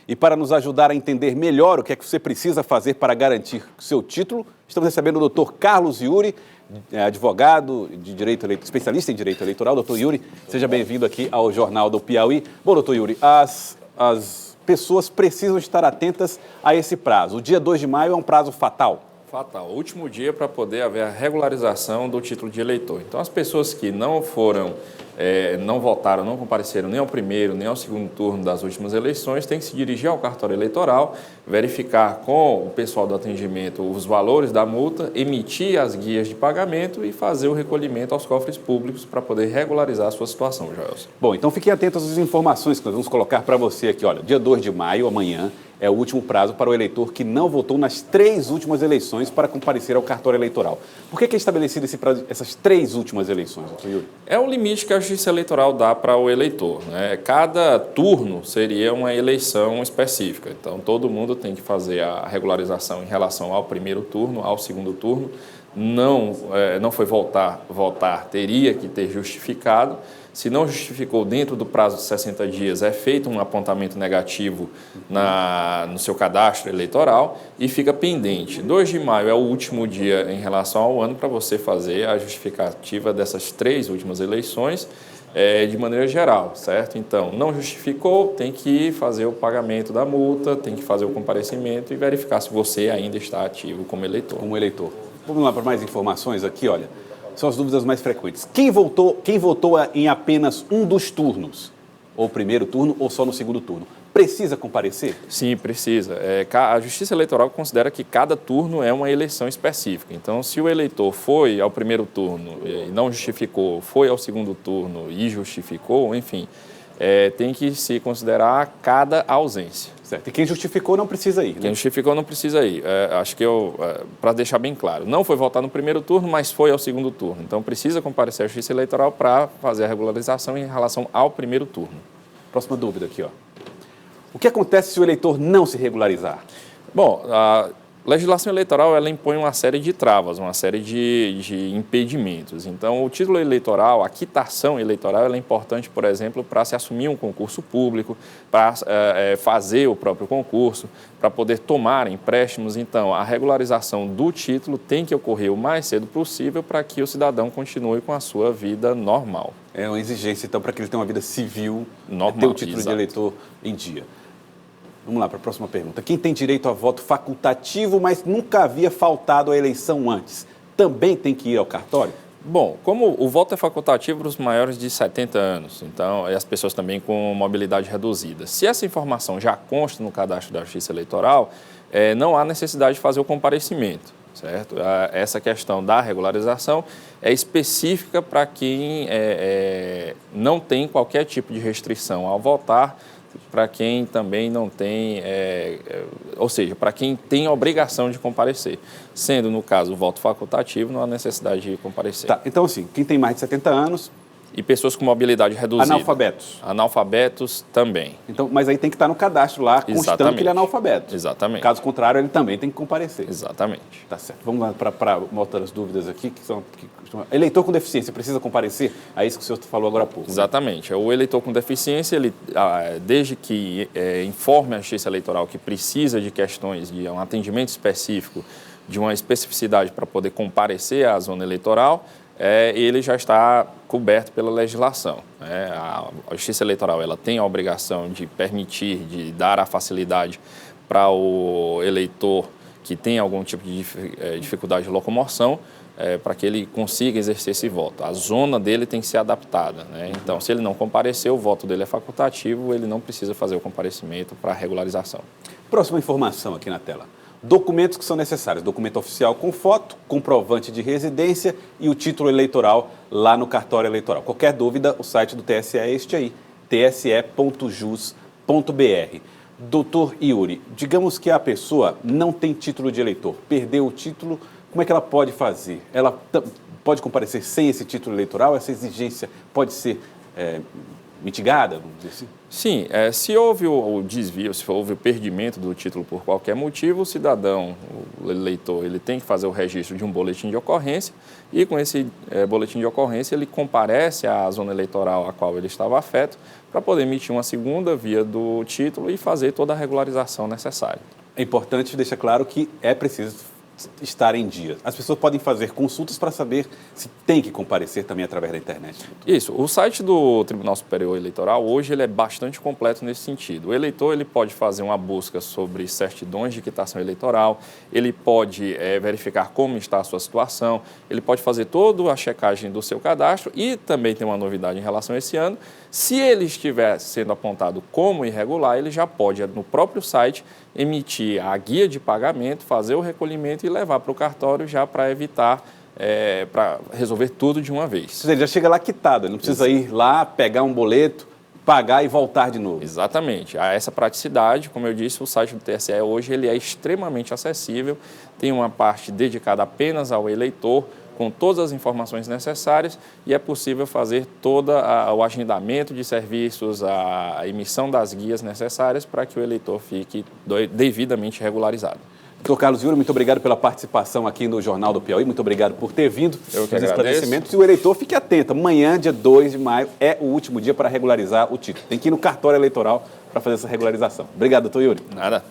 E para nos ajudar a entender melhor o que é que você precisa fazer para garantir seu título, estamos recebendo o Dr. Carlos Iuri, advogado de direito eleitoral, especialista em direito eleitoral. Dr. Iuri, seja bem-vindo aqui ao Jornal do Piauí. Bom, Dr. Iuri, as pessoas precisam estar atentas a esse prazo. O dia 2 de maio é um prazo fatal. Fatal. O último dia para poder haver a regularização do título de eleitor. Então, as pessoas que não foram, não votaram, não compareceram nem ao primeiro, nem ao segundo turno das últimas eleições, têm que se dirigir ao cartório eleitoral, verificar com o pessoal do atendimento os valores da multa, emitir as guias de pagamento e fazer o recolhimento aos cofres públicos para poder regularizar a sua situação, Joelson. Bom, então fiquem atentos às informações que nós vamos colocar para você aqui. Olha, dia 2 de maio, amanhã, é o último prazo para o eleitor que não votou nas 3 últimas eleições para comparecer ao cartório eleitoral. Por que é estabelecido esse prazo, essas 3 últimas eleições, doutor Iuri? É o limite que a Justiça Eleitoral dá para o eleitor, né? Cada turno seria uma eleição específica. Então, todo mundo tem que fazer a regularização em relação ao primeiro turno, ao segundo turno. Não foi votar, teria que ter justificado. Se não justificou dentro do prazo de 60 dias, é feito um apontamento negativo no seu cadastro eleitoral e fica pendente. 2 de maio é o último dia em relação ao ano para você fazer a justificativa dessas 3 últimas eleições de maneira geral, certo? Então, não justificou, tem que fazer o pagamento da multa, tem que fazer o comparecimento e verificar se você ainda está ativo como eleitor. Como eleitor. Vamos lá para mais informações aqui, olha. São as dúvidas mais frequentes. Quem votou em apenas um dos turnos, ou primeiro turno, ou só no segundo turno, precisa comparecer? Sim, precisa. A Justiça Eleitoral considera que cada turno é uma eleição específica. Então, se o eleitor foi ao primeiro turno e não justificou, foi ao segundo turno e justificou, enfim, tem que se considerar cada ausência. Certo. E quem justificou não precisa ir, né? Quem justificou não precisa ir. Acho que para deixar bem claro, não foi votar no primeiro turno, mas foi ao segundo turno. Então, precisa comparecer à Justiça Eleitoral para fazer a regularização em relação ao primeiro turno. Próxima dúvida aqui, ó. O que acontece se o eleitor não se regularizar? Bom, a legislação eleitoral ela impõe uma série de travas, uma série de impedimentos. Então, o título eleitoral, a quitação eleitoral, ela é importante, por exemplo, para se assumir um concurso público, para fazer o próprio concurso, para poder tomar empréstimos. Então, a regularização do título tem que ocorrer o mais cedo possível para que o cidadão continue com a sua vida normal. É uma exigência, então, para que ele tenha uma vida civil, normal, ter o título exato. de eleitor em dia. Vamos lá para a próxima pergunta. Quem tem direito a voto facultativo, mas nunca havia faltado à eleição antes, também tem que ir ao cartório? Bom, como o voto é facultativo para os maiores de 70 anos, então, e as pessoas também com mobilidade reduzida. Se essa informação já consta no cadastro da Justiça Eleitoral, não há necessidade de fazer o comparecimento, certo? Essa questão da regularização é específica para quem não tem qualquer tipo de restrição ao votar, para quem também não tem, ou seja, para quem tem a obrigação de comparecer. Sendo, no caso, o voto facultativo, não há necessidade de comparecer. Tá, então, assim, quem tem mais de 70 anos... E pessoas com mobilidade reduzida. Analfabetos. Analfabetos também. Então, mas aí tem que estar no cadastro lá, constando que ele é analfabeto. Exatamente. Caso contrário, ele também tem que comparecer. Exatamente. Tá certo. Vamos lá para outras dúvidas aqui, eleitor com deficiência precisa comparecer? É isso que o senhor falou agora há pouco. Exatamente. Né? O eleitor com deficiência, ele, desde que informe a Justiça Eleitoral que precisa de questões de um atendimento específico, de uma especificidade para poder comparecer à zona eleitoral, ele já está coberto pela legislação. A Justiça Eleitoral ela tem a obrigação de permitir, de dar a facilidade para o eleitor que tem algum tipo de dificuldade de locomoção, para que ele consiga exercer esse voto. A zona dele tem que ser adaptada, né? Então, se ele não comparecer, o voto dele é facultativo, ele não precisa fazer o comparecimento para a regularização. Próxima informação aqui na tela. Documentos que são necessários, documento oficial com foto, comprovante de residência e o título eleitoral lá no cartório eleitoral. Qualquer dúvida, o site do TSE é este aí, tse.jus.br. Doutor Iuri, digamos que a pessoa não tem título de eleitor, perdeu o título, como é que ela pode fazer? Ela pode comparecer sem esse título eleitoral? Essa exigência pode ser mitigada, vamos dizer assim? Sim, se houve o desvio, se houve o perdimento do título por qualquer motivo, o cidadão, o eleitor, ele tem que fazer o registro de um boletim de ocorrência e com esse boletim de ocorrência ele comparece à zona eleitoral a qual ele estava afeto para poder emitir uma segunda via do título e fazer toda a regularização necessária. É importante deixar claro que é preciso estar em dia. As pessoas podem fazer consultas para saber se tem que comparecer também através da internet. Isso. O site do Tribunal Superior Eleitoral, hoje, ele é bastante completo nesse sentido. O eleitor ele pode fazer uma busca sobre certidões de quitação eleitoral, ele pode verificar como está a sua situação, ele pode fazer toda a checagem do seu cadastro e também tem uma novidade em relação a esse ano. Se ele estiver sendo apontado como irregular, ele já pode, no próprio site, emitir a guia de pagamento, fazer o recolhimento e levar para o cartório já para evitar, para resolver tudo de uma vez. Ou seja, ele já chega lá quitado, ele não precisa ir lá, pegar um boleto, pagar e voltar de novo. Exatamente. Há essa praticidade, como eu disse, o site do TSE hoje ele é extremamente acessível, tem uma parte dedicada apenas ao eleitor, com todas as informações necessárias e é possível fazer todo o agendamento de serviços, a emissão das guias necessárias para que o eleitor fique devidamente regularizado. Doutor Carlos Yuri, muito obrigado pela participação aqui no Jornal do Piauí, muito obrigado por ter vindo. Eu que agradeço. Esclarecimentos. E o eleitor fique atento, amanhã, dia 2 de maio, é o último dia para regularizar o título. Tem que ir no cartório eleitoral para fazer essa regularização. Obrigado, doutor Yuri. Nada.